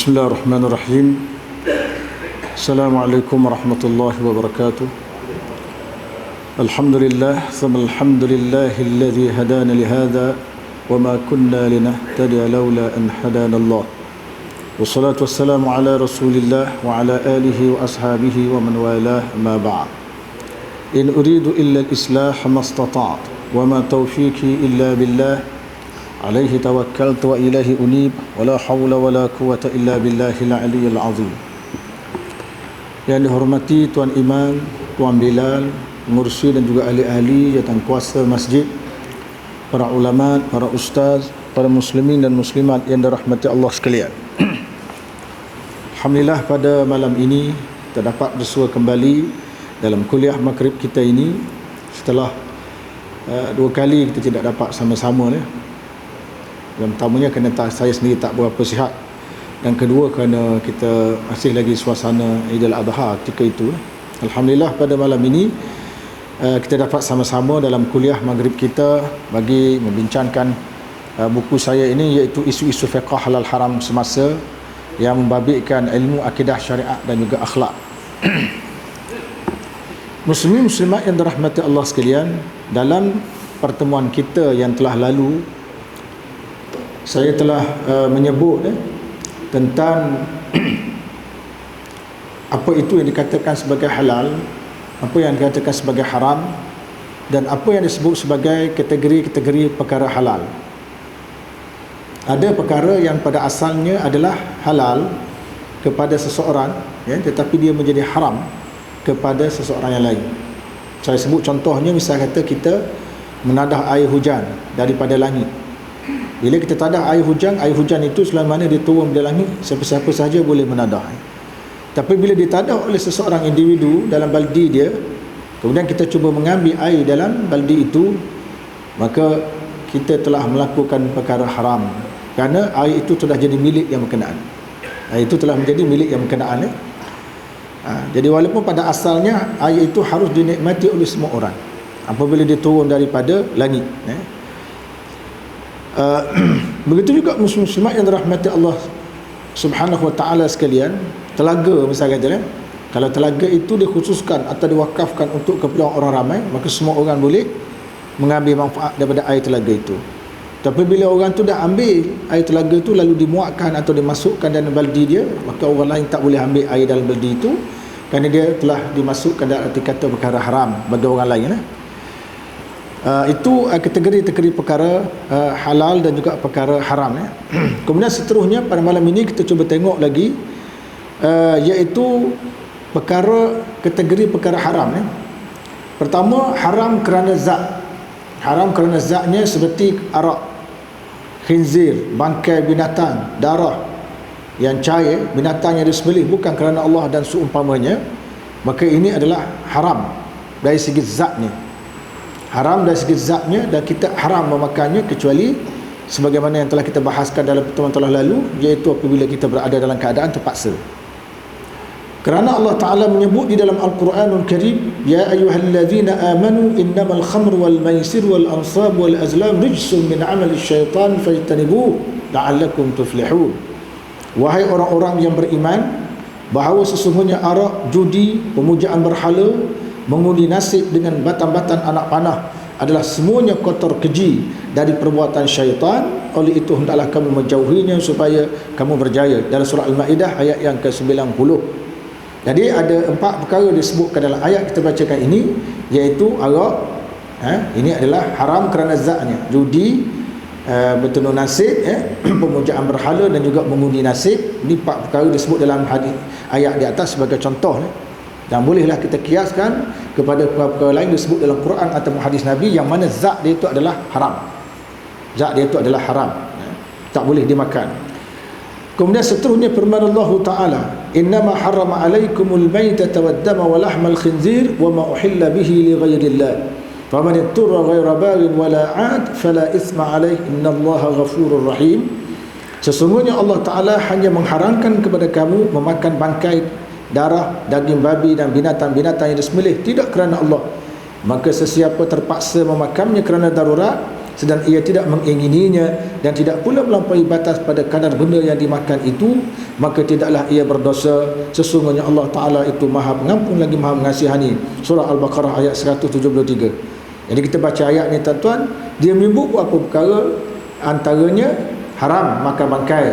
Bismillahirrahmanirrahim. Assalamualaikum warahmatullahi wabarakatuh. Alhamdulillah, thumma alhamdulillahilladzi hadana lihadza wa ma kunna linahtadiya laula an hadana Allah. Wassalatu wassalamu ala Rasulillah wa ala alihi wa ashabihi wa man walah, ma ba'd. In uridu illa al-islah mastata'tu wa ma tawfiqi illa billah. Alaihi tawakkaltu wa ilaihi unib wa la hawla wa la quwwata illa billahil aliyyil azim. Yang dihormati Tuan Imam, Tuan Bilal, Mursi dan juga ahli-ahli jawatan kuasa masjid, para ulama, para ustaz, para muslimin dan muslimat yang dirahmati Allah sekalian. Alhamdulillah, pada malam ini kita dapat bersua kembali dalam kuliah maghrib kita ini setelah 2 kali kita tidak dapat sama-sama ya. Yang pertamanya kerana saya sendiri tak berapa sihat, dan kedua kerana kita masih lagi suasana Idul Adha ketika itu. Alhamdulillah, pada malam ini kita dapat sama-sama dalam kuliah maghrib kita bagi membincangkan buku saya ini, iaitu isu-isu fiqh halal haram semasa, yang membabitkan ilmu akidah syariat dan juga akhlak. Muslimin muslimat yang dirahmati Allah sekalian, dalam pertemuan kita yang telah lalu saya telah menyebut tentang apa itu yang dikatakan sebagai halal, apa yang dikatakan sebagai haram, dan apa yang disebut sebagai kategori-kategori perkara halal. Ada perkara yang pada asalnya adalah halal kepada seseorang ya, tetapi dia menjadi haram kepada seseorang yang lain. Saya sebut contohnya, misal kata kita menadah air hujan daripada langit. Bila kita tadah air hujan itu selama mana dia turun dari langit, siapa-siapa sahaja boleh menadah. Tapi bila ditadah oleh seseorang individu dalam baldi dia, kemudian kita cuba mengambil air dalam baldi itu, maka kita telah melakukan perkara haram, kerana air itu telah jadi milik yang berkenaan. Air itu telah menjadi milik yang berkenaan. Jadi walaupun pada asalnya air itu harus dinikmati oleh semua orang apabila dia turun daripada langit. Begitu juga muslimat yang dirahmati Allah Subhanahu wa taala sekalian, telaga misalnya, kalau telaga itu dikhususkan atau diwakafkan untuk keperluan orang ramai, maka semua orang boleh mengambil manfaat daripada air telaga itu. Tapi bila orang tu dah ambil air telaga itu lalu dimuatkan atau dimasukkan dalam baldi dia, maka orang lain tak boleh ambil air dalam baldi itu, kerana dia telah dimasukkan dalam arti kata perkara haram bagi orang lain. Itu kategori-kategori perkara halal dan juga perkara haram ya. Kemudian seterusnya pada malam ini kita cuba tengok lagi iaitu kategori perkara haram ya. Pertama, haram kerana zat. Haram kerana zatnya seperti arak, khinzir, bangkai binatang, darah yang cair, binatang yang disembelih bukan kerana Allah dan seumpamanya, maka ini adalah haram dari segi zatnya. Haram dari segi zatnya, dan kita haram memakannya kecuali sebagaimana yang telah kita bahaskan dalam pertemuan telah lalu, iaitu apabila kita berada dalam keadaan terpaksa. Kerana Allah Ta'ala menyebut di dalam Al-Quranul Karim, ya ayyuhallazina amanu innamal khamru wal maisir wal ansab wal azlam rijsun min amali syaitan fajtanibuh la'allakum tuflihun. Wahai orang-orang yang beriman, bahawa sesungguhnya arak, judi, pemujaan berhala, mengundi nasib dengan batan-batan anak panah adalah semuanya kotor keji dari perbuatan syaitan. Oleh itu hendaklah kamu menjauhinya supaya kamu berjaya. Dalam surah Al-Ma'idah ayat yang ke-90. Jadi ada 4 perkara disebutkan dalam ayat kita bacakan ini, iaitu arak, ini adalah haram kerana zatnya, judi, bertenun nasib, pemujaan berhala dan juga mengundi nasib. Ini 4 perkara disebut dalam hadis ayat di atas sebagai contoh. Dan bolehlah kita kiaskan kepada perkara lain disebut dalam Quran atau hadis Nabi, yang mana zat dia itu adalah haram. Zat dia itu adalah haram, tak boleh dimakan. Kemudian seterusnya firman Allah Ta'ala, innama harrama alaikumul maytata waddama wa lahmal khinzir wa ma uhilla bihi li ghairillah faman itturra ghaira baghin wala 'ad fala ithma alaihi innallaha ghafurur rahim. Sesungguhnya Allah Ta'ala hanya mengharamkan kepada kamu memakan bangkai, darah, daging babi dan binatang-binatang yang disembelih tidak kerana Allah. Maka sesiapa terpaksa memakannya kerana darurat, sedang ia tidak mengingininya dan tidak pula melampaui batas pada kadar benda yang dimakan itu, maka tidaklah ia berdosa. Sesungguhnya Allah Ta'ala itu Maha Pengampun lagi Maha Mengasihani. Surah Al-Baqarah ayat 173. Jadi kita baca ayat ni tuan-tuan, dia menyebut apa perkara, antaranya haram makan bangkai,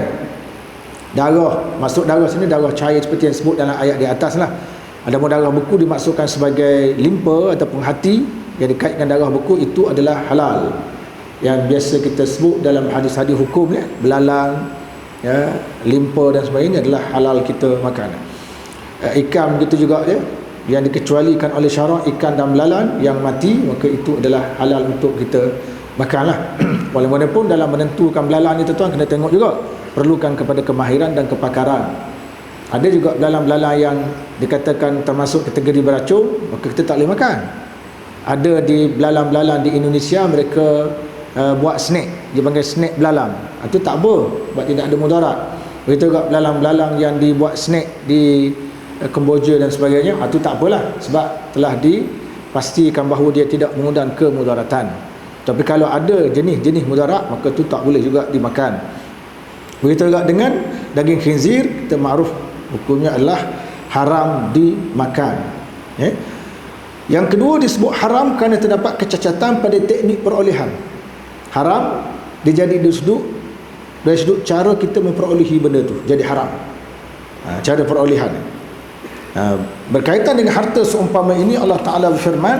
darah. Maksud darah sini darah cair seperti yang sebut dalam ayat di atas lah. Ada darah beku dimaksudkan sebagai limpa ataupun hati, yang dikaitkan darah beku itu adalah halal, yang biasa kita sebut dalam hadis-hadis hukum ya, belalang ya, limpa dan sebagainya adalah halal kita makan. Ikan begitu juga ya, yang dikecualikan oleh syarak, ikan dan belalang yang mati, maka itu adalah halal untuk kita makanlah. Walaupun dalam menentukan belalang ni tuan-tuan kena tengok juga, perlukan kepada kemahiran dan kepakaran. Ada juga belalang-belalang yang dikatakan termasuk kategori beracun, maka kita tak boleh makan. Ada di belalang-belalang di Indonesia, mereka buat snack, dia panggil snack belalang. Itu tak apa, sebab tidak ada mudarat. Begitu juga belalang-belalang yang dibuat snack di Kemboja dan sebagainya, itu tak apalah, sebab telah dipastikan bahawa dia tidak mengundang kemudaratan. Tapi kalau ada jenis-jenis mudarat, maka itu tak boleh juga dimakan. Begitu juga dengan daging khinzir, kita makruf hukumnya adalah haram dimakan. Yang kedua disebut haram kerana terdapat kecacatan pada teknik perolehan. Haram dia jadi dari sudut cara kita memperolehi benda tu, jadi haram. Cara perolehan. Berkaitan dengan harta seumpama ini, Allah Ta'ala berfirman,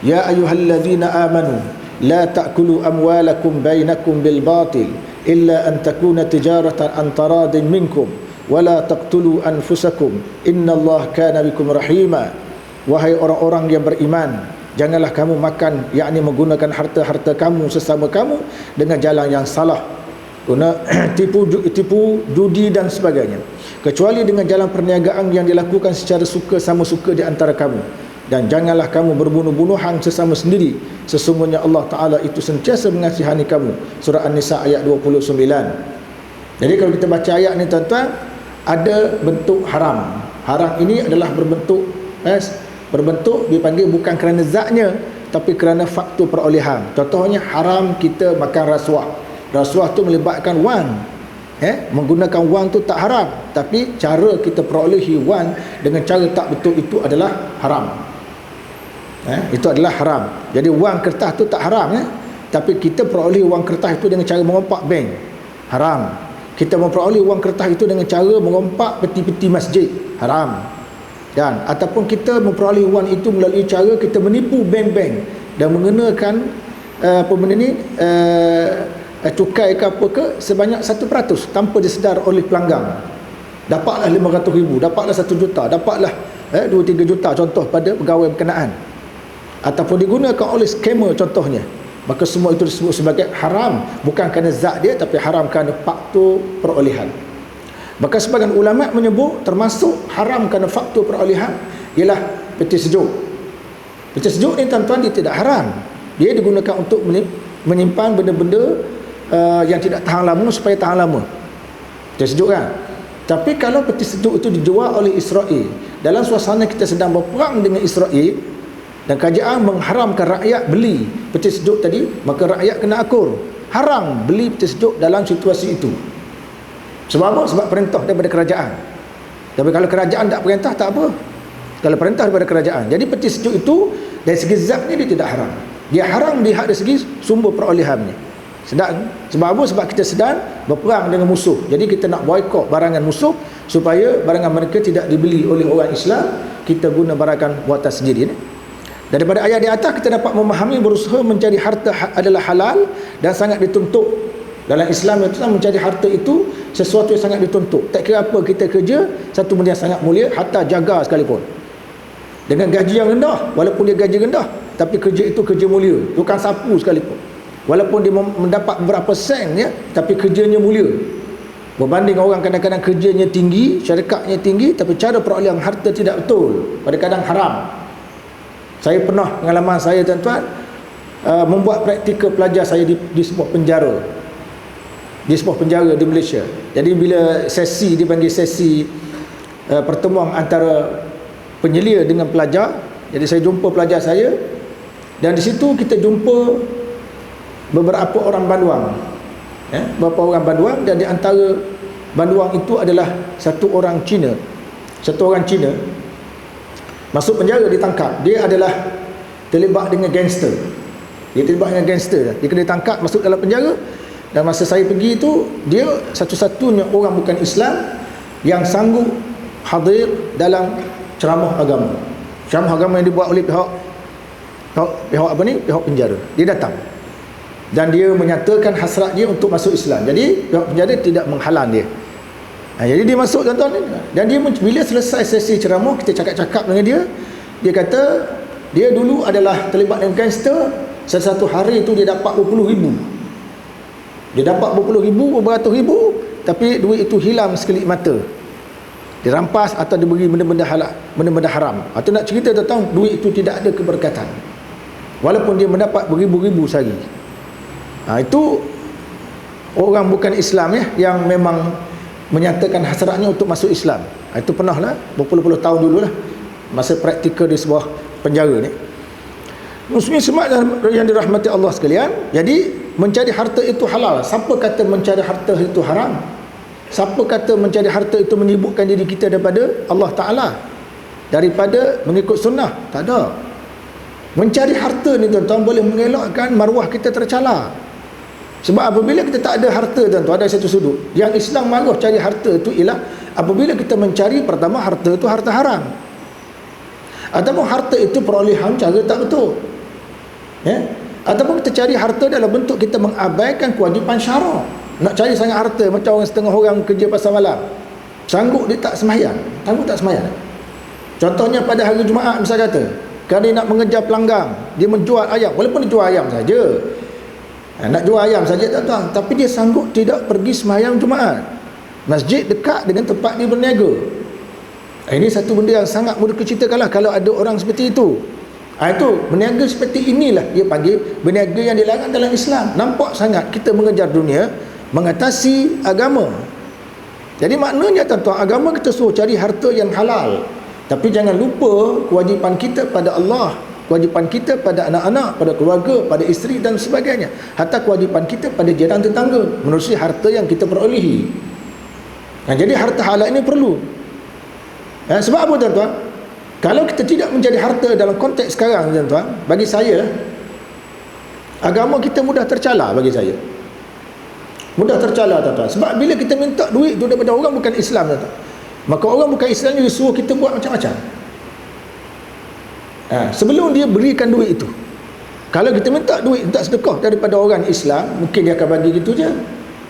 ya ayyuhalladzina amanu la ta'kulu amwalakum bainakum bil batil illa an takuna tijaratan an taradin minkum wala taqtulu anfusakum innallaha kana bikum rahima. Wahai orang-orang yang beriman, janganlah kamu makan, yakni menggunakan harta-harta kamu sesama kamu dengan jalan yang salah, guna tipu, judi dan sebagainya, kecuali dengan jalan perniagaan yang dilakukan secara suka sama suka di antara kamu. Dan janganlah kamu berbunuh-bunuhan sesama sendiri, sesungguhnya Allah Ta'ala itu sentiasa mengasihani kamu. Surah An-Nisa ayat 29. Jadi kalau kita baca ayat ni tuan-tuan, ada bentuk haram. Haram ini adalah berbentuk dipanggil bukan kerana zatnya, tapi kerana faktor perolehan. Contohnya haram kita makan rasuah. Rasuah tu melibatkan wang. Menggunakan wang tu tak haram, tapi cara kita perolehi wang dengan cara tak betul itu adalah haram. Itu adalah haram. Jadi wang kertas tu tak haram, tapi kita peroleh wang kertas itu dengan cara mengompak bank, haram. Kita memperoleh wang kertas itu dengan cara mengompak peti-peti masjid, haram. Dan ataupun kita memperoleh wang itu melalui cara kita menipu bank-bank dan mengenakan cukai ke apa ke sebanyak 1% tanpa disedar oleh pelanggan. Dapatlah 500,000, dapatlah 1 juta, dapatlah 2-3 juta contoh pada pegawai berkenaan, ataupun digunakan oleh skamer contohnya. Maka semua itu disebut sebagai haram, bukan kerana zat dia, tapi haram kerana faktor perolehan. Maka sebagian ulama menyebut termasuk haram kerana faktor perolehan ialah peti sejuk. Peti sejuk ni tuan-tuan, dia tidak haram. Dia digunakan untuk menyimpan benda-benda yang tidak tahan lama supaya tahan lama. Peti sejuk kan. Tapi kalau peti sejuk itu dijual oleh Israel dalam suasana kita sedang berperang dengan Israel dan kerajaan mengharamkan rakyat beli peti sejuk tadi, maka rakyat kena akur. Haram beli peti sejuk dalam situasi itu. Sebab apa? Sebab perintah daripada kerajaan. Tapi kalau kerajaan tak perintah, tak apa. Kalau perintah daripada kerajaan. Jadi peti sejuk itu dari segi zatnya dia tidak haram. Dia haram dari segi sumber perolehannya. Sebab apa? Sebab kita sedang berperang dengan musuh. Jadi kita nak boikot barangan musuh supaya barangan mereka tidak dibeli oleh orang Islam. Kita guna barangan buatan sendiri ni. Daripada ayat di atas kita dapat memahami berusaha mencari harta adalah halal dan sangat dituntut. Dalam Islam itu mencari harta itu sesuatu yang sangat dituntut. Tak kira apa kita kerja, satu benda yang sangat mulia, hatta jaga sekalipun. Dengan gaji yang rendah, walaupun dia gaji rendah, tapi kerja itu kerja mulia. Tukang sapu sekalipun, walaupun dia mendapat berapa sen ya, tapi kerjanya mulia. Berbanding orang kadang-kadang kerjanya tinggi, syarikat tinggi, tapi cara perolehan harta tidak betul, kadang-kadang haram. Saya pernah, pengalaman saya tuan-tuan, membuat praktikal pelajar saya di sebuah penjara. Di sebuah penjara di Malaysia. Jadi bila sesi, dipanggil sesi pertemuan antara penyelia dengan pelajar. Jadi saya jumpa pelajar saya, dan di situ kita jumpa beberapa orang Banduang, beberapa orang Banduang, dan di antara Banduang itu adalah satu orang Cina masuk penjara, ditangkap. Dia adalah terlibat dengan gangster. Dia kena ditangkap, masuk dalam penjara. Dan masa saya pergi itu, dia satu-satunya orang bukan Islam yang sanggup hadir dalam ceramah agama yang dibuat oleh pihak penjara. Dia datang dan dia menyatakan hasrat dia untuk masuk Islam. Jadi pihak penjara tidak menghalang dia. Jadi dia masuk, tuan-tuan, dan dia bila selesai sesi ceramah, kita cakap-cakap dengan dia. Dia kata dia dulu adalah terlibat dengan gangster. Satu hari itu dia dapat berpuluh ribu. Beratus ribu, tapi duit itu hilang sekelip mata. Dirampas atau diberi benda-benda haram. Atau nak cerita tentang duit itu tidak ada keberkatan, walaupun dia mendapat beribu-ribu sehari. Itu orang bukan Islam yang memang menyatakan hasratnya untuk masuk Islam. Itu pernah lah, berpuluh-puluh tahun dulu lah, masa praktikal di sebuah penjara ni. Muslimin semua yang dirahmati Allah sekalian, jadi mencari harta itu halal. Siapa kata mencari harta itu haram? Siapa kata mencari harta itu menyibukkan diri kita daripada Allah Ta'ala, daripada mengikut sunnah? Tak ada. Mencari harta ni, tuan-tuan, boleh mengelakkan maruah kita tercela. Sebab apabila kita tak ada harta, tuan-tuan, ada satu sudut yang Islam marah cari harta itu ialah apabila kita mencari, pertama, harta itu harta haram, ataupun harta itu perolehan cara tak betul, ataupun kita cari harta dalam bentuk kita mengabaikan kewajipan syarak. Nak cari sangat harta, macam orang setengah orang kerja pasar malam, sanggup dia tak sembahyang. Contohnya pada hari Jumaat, misal kata, kalau dia nak mengejar pelanggan, dia menjual ayam, walaupun dia jual ayam saja, nak jual ayam saja, tuan-tuan, tapi dia sanggup tidak pergi sembahyang Jumaat. Masjid dekat dengan tempat dia berniaga. Ini satu benda yang sangat mudah diceritakanlah kalau ada orang seperti itu. Itu berniaga seperti inilah dia panggil berniaga yang dilarang dalam Islam. Nampak sangat kita mengejar dunia mengatasi agama. Jadi maknanya, tuan-tuan, agama kita suruh cari harta yang halal, tapi jangan lupa kewajipan kita pada Allah, kewajipan kita pada anak-anak, pada keluarga, pada isteri dan sebagainya, hatta kewajipan kita pada jiran tetangga menerusi harta yang kita perolehi. Jadi harta halal ini perlu. Sebab apa, tuan-tuan? Kalau kita tidak mencari harta dalam konteks sekarang, tuan-tuan, bagi saya agama kita mudah tercela. Bagi saya mudah tercela, tuan-tuan. Sebab bila kita minta duit itu daripada orang bukan Islam, tuan-tuan, maka orang bukan Islam dia suruh kita buat macam-macam. Sebelum dia berikan duit itu, kalau kita minta duit, minta sedekah daripada orang Islam, mungkin dia akan bagi gitu je.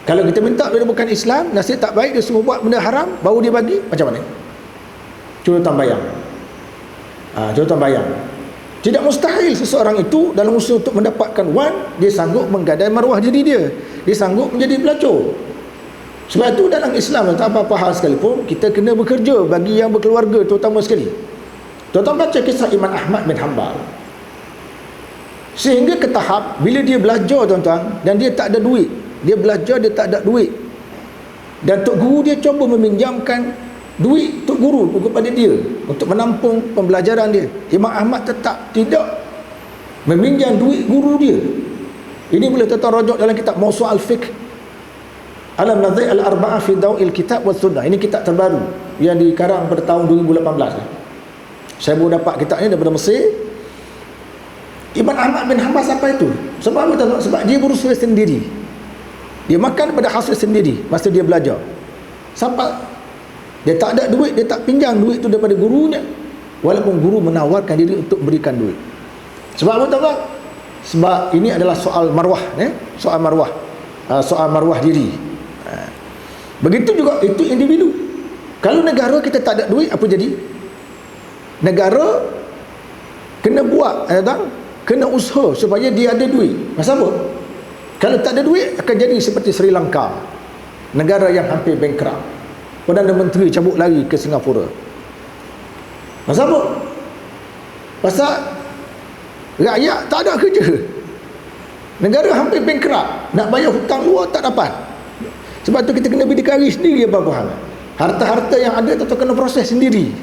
Kalau kita minta daripada bukan Islam, nasib tak baik, dia suruh buat benda haram, baru dia bagi, macam mana? Cuba bayang. Tidak mustahil seseorang itu dalam usaha untuk mendapatkan wang, dia sanggup menggadai maruah diri dia, dia sanggup menjadi pelacur. Sebab itu dalam Islam, tak apa-apa hal sekalipun, kita kena bekerja bagi yang berkeluarga, terutama sekali. Tuan-tuan baca kisah Imam Ahmad bin Hanbal, sehingga ke tahap bila dia belajar, tuan-tuan, dan dia tak ada duit, dia belajar, dia tak ada duit, dan tok guru dia cuba meminjamkan duit tok guru kepada dia untuk menampung pembelajaran dia. Imam Ahmad tetap tidak meminjam duit guru dia. Ini boleh tuan-tuan rujuk dalam kitab Mawsu' al-Fiqh Al-Madhi' al-Arba'ah fi Daw'il Kitab wa Sunnah. Ini kitab terbaru yang dikarang pada tahun 2018. Saya baru dapat kitab ini daripada Mesir. Imam Ahmad bin Hanbal sampai itu. Sebab apa, tuan-tuan? Sebab dia berusaha sendiri. Dia makan daripada hasil sendiri masa dia belajar. Sampai dia tak ada duit, dia tak pinjam duit itu daripada gurunya, walaupun guru menawarkan diri untuk berikan duit. Sebab apa, tuan-tuan? Sebab ini adalah soal maruah, soal maruah diri. Begitu juga itu individu. Kalau negara kita tak ada duit, apa jadi? Negara kena buat, kena usaha supaya dia ada duit. Masa apa? Kalau tak ada duit, akan jadi seperti Sri Lanka, negara yang hampir bankrupt. Perdana Menteri cabut lari ke Singapura. Pasal apa? Pasal rakyat tak ada kerja. Negara hampir bankrupt. Nak bayar hutang luar tak dapat. Sebab tu kita kena berdikari sendiri apa-apa hal. Harta-harta yang ada tetap kena proses sendiri.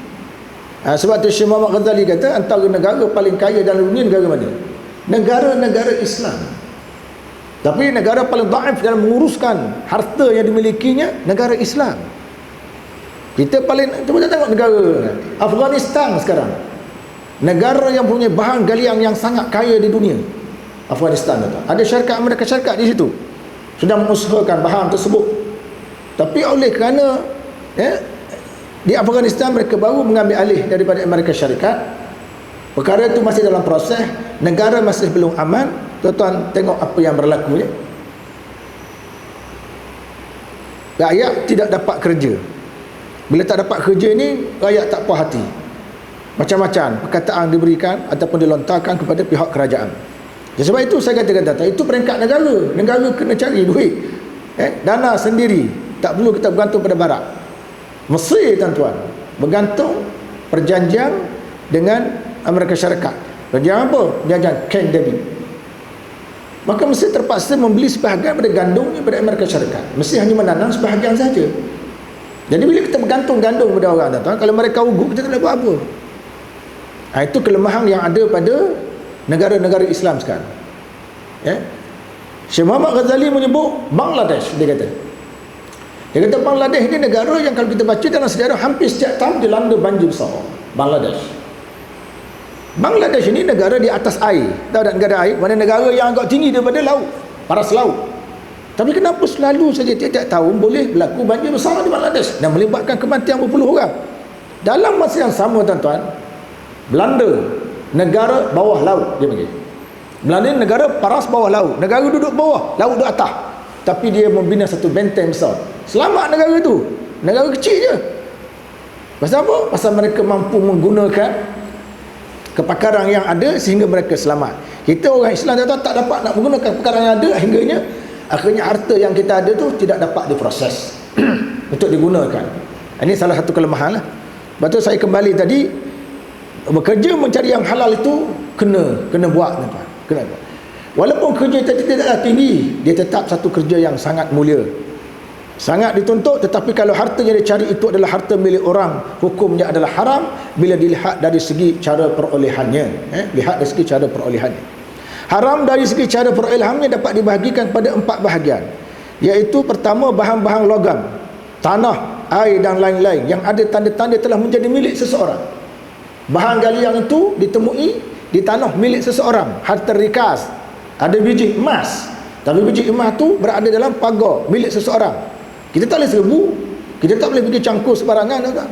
Sebab tu Syekh Muhammad Ghazali kata antara negara paling kaya dalam dunia negara mana? Negara-negara Islam. Tapi negara paling dhaif dalam menguruskan harta yang dimilikinya negara Islam. Kita paling, cuba tengok negara Afghanistan sekarang, negara yang punya bahan galian yang sangat kaya di dunia. Afghanistan itu ada syarikat Amerika Syarikat di situ sedang mengusahakan bahan tersebut. Tapi oleh kerana di Afghanistan mereka baru mengambil alih daripada Amerika Syarikat, perkara itu masih dalam proses, negara masih belum aman. Tuan-tuan tengok apa yang berlaku. Rakyat tidak dapat kerja. Bila tak dapat kerja ni, rakyat tak puas hati. Macam-macam perkataan diberikan ataupun dilontarkan kepada pihak kerajaan. Sebab itu saya kata itu peringkat negara. Negara kena cari duit, dana sendiri. Tak perlu kita bergantung pada barat. Mesir, tuan-tuan, bergantung perjanjian dengan Amerika Syarikat. Perjanjian apa? Perjanjian Camp David. Maka Mesir terpaksa membeli sebahagian pada gandumnya pada Amerika Syarikat. Mesir hanya menanam sebahagian saja. Jadi bila kita bergantung-gantung pada orang, tuan-tuan, kalau mereka ugut, kita tak boleh buat apa. Itu kelemahan yang ada pada negara-negara Islam sekarang. Syekh Muhammad Ghazali menyebut Bangladesh. Dia kata Bangladesh ni negara yang kalau kita baca dalam sejarah hampir setiap tahun dilanda banjir besar. Bangladesh ini negara di atas air. Tahu tak negara air? Mana negara yang agak tinggi daripada laut, paras laut. Tapi kenapa selalu saja tiap-tiap tahun boleh berlaku banjir besar di Bangladesh dan melibatkan kematian berpuluh orang? Dalam masa yang sama, tuan-tuan, Belanda, negara bawah laut dia panggil. Belanda negara paras bawah laut. Negara duduk bawah, laut duduk atas. Tapi dia membina satu benteng besar. Selamat negara itu. Negara kecil je. Pasal apa? Pasal mereka mampu menggunakan kepakaran yang ada sehingga mereka selamat. Kita orang Islam tak dapat nak menggunakan kepakaran yang ada, akhirnya harta yang kita ada tu tidak dapat diproses untuk digunakan. Ini salah satu kelemahan lah. Lepas tu saya kembali tadi, bekerja mencari yang halal itu kena buat, tuan-tuan. Kena buat. Walaupun kerja tadi tidaklah tinggi, dia tetap satu kerja yang sangat mulia, sangat dituntut. Tetapi kalau harta yang dia cari itu adalah harta milik orang, hukumnya adalah haram bila dilihat dari segi cara perolehannya. Lihat dari segi cara perolehannya. Haram dari segi cara perolehannya dapat dibahagikan pada 4 bahagian, iaitu pertama, bahan-bahan logam, tanah, air dan lain-lain yang ada tanda-tanda telah menjadi milik seseorang. Bahan galian itu ditemui di tanah milik seseorang. Harta rikas, ada biji emas, tapi biji emas tu berada dalam pagar milik seseorang. Kita tak boleh serbu, kita tak boleh pergi cangkul sebarangan, tak?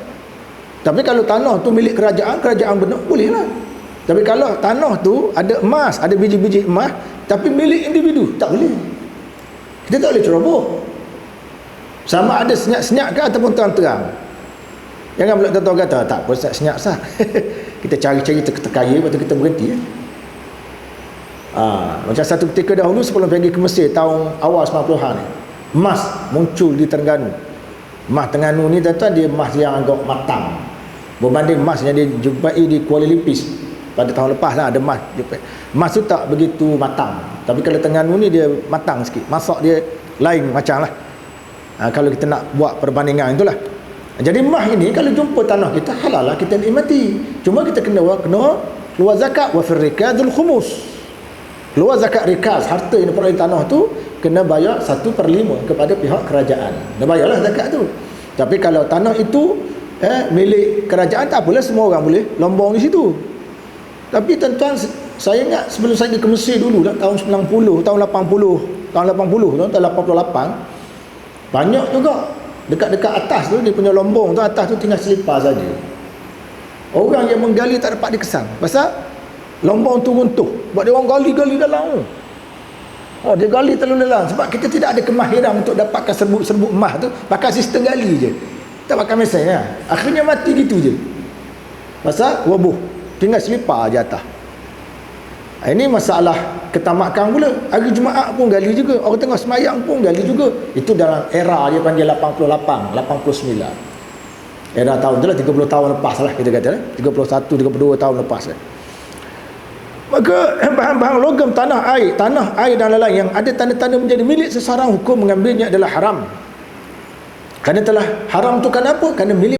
Tapi kalau tanah tu milik kerajaan benar, boleh lah. Tapi kalau tanah tu ada emas, ada biji-biji emas, tapi milik individu, tak boleh. Kita tak boleh ceroboh. Sama ada senyap-senyap ke ataupun terang-terang. Jangan pula tuan-tuan kata, tak apa, senyap sah. Kita cari-cari terkaya, lepas tu kita berhenti. Macam satu ketika dahulu sebelum pergi ke Mesir tahun awal 90-an ni, emas muncul di Terengganu. Emas Terengganu ni, tuan-tuan, dia emas yang agak matang berbanding emas yang dia jumpai di Kuala Lumpur pada tahun lepas lah. Ada emas emas tu tak begitu matang, tapi kalau Terengganu ni dia matang sikit, masak dia lain macam lah. Kalau kita nak buat perbandingan itulah. Jadi emas ini kalau jumpa tanah kita, halal lah kita nikmati. Cuma kita kena keluar zakat. Wa fir rikazul khumus, keluar zakat rikas, harta yang diperoleh tanah tu kena bayar 1/5 kepada pihak kerajaan. Kena bayarlah zakat tu. Tapi kalau tanah itu milik kerajaan, tak apalah, semua orang boleh lombong di situ. Tapi tuan-tuan, saya ingat sebelum saya pergi ke Mesir dulu lah, tahun 90, tahun 80, tahun 88, banyak juga dekat-dekat atas tu dia punya lombong tu, atas tu tinggal selipar saja. Orang yang menggali tak dapat dikesan pasal lombong tu runtuh. Sebab dia orang gali dalam. Dia gali terlalu dalam. Sebab kita tidak ada kemahiran untuk dapatkan serbuk-serbuk emas tu, pakai sistem gali je, tak pakai mesin lah. Akhirnya mati gitu je pasal wabuh, tinggal selipar je atas. Ini masalah ketamakan pula. Hari Jumaat pun gali juga, orang tengah semayang pun gali juga. Itu dalam era dia panggil 88, 89, era tahun tu lah, 30 tahun lepas lah kita kata, 31, 32 tahun lepas lah. Maka bahan-bahan logam, tanah, air dan lain-lain yang ada tanda-tanda menjadi milik seseorang, hukum mengambilnya adalah haram. Kerana telah haram tu, kenapa? Kerana milik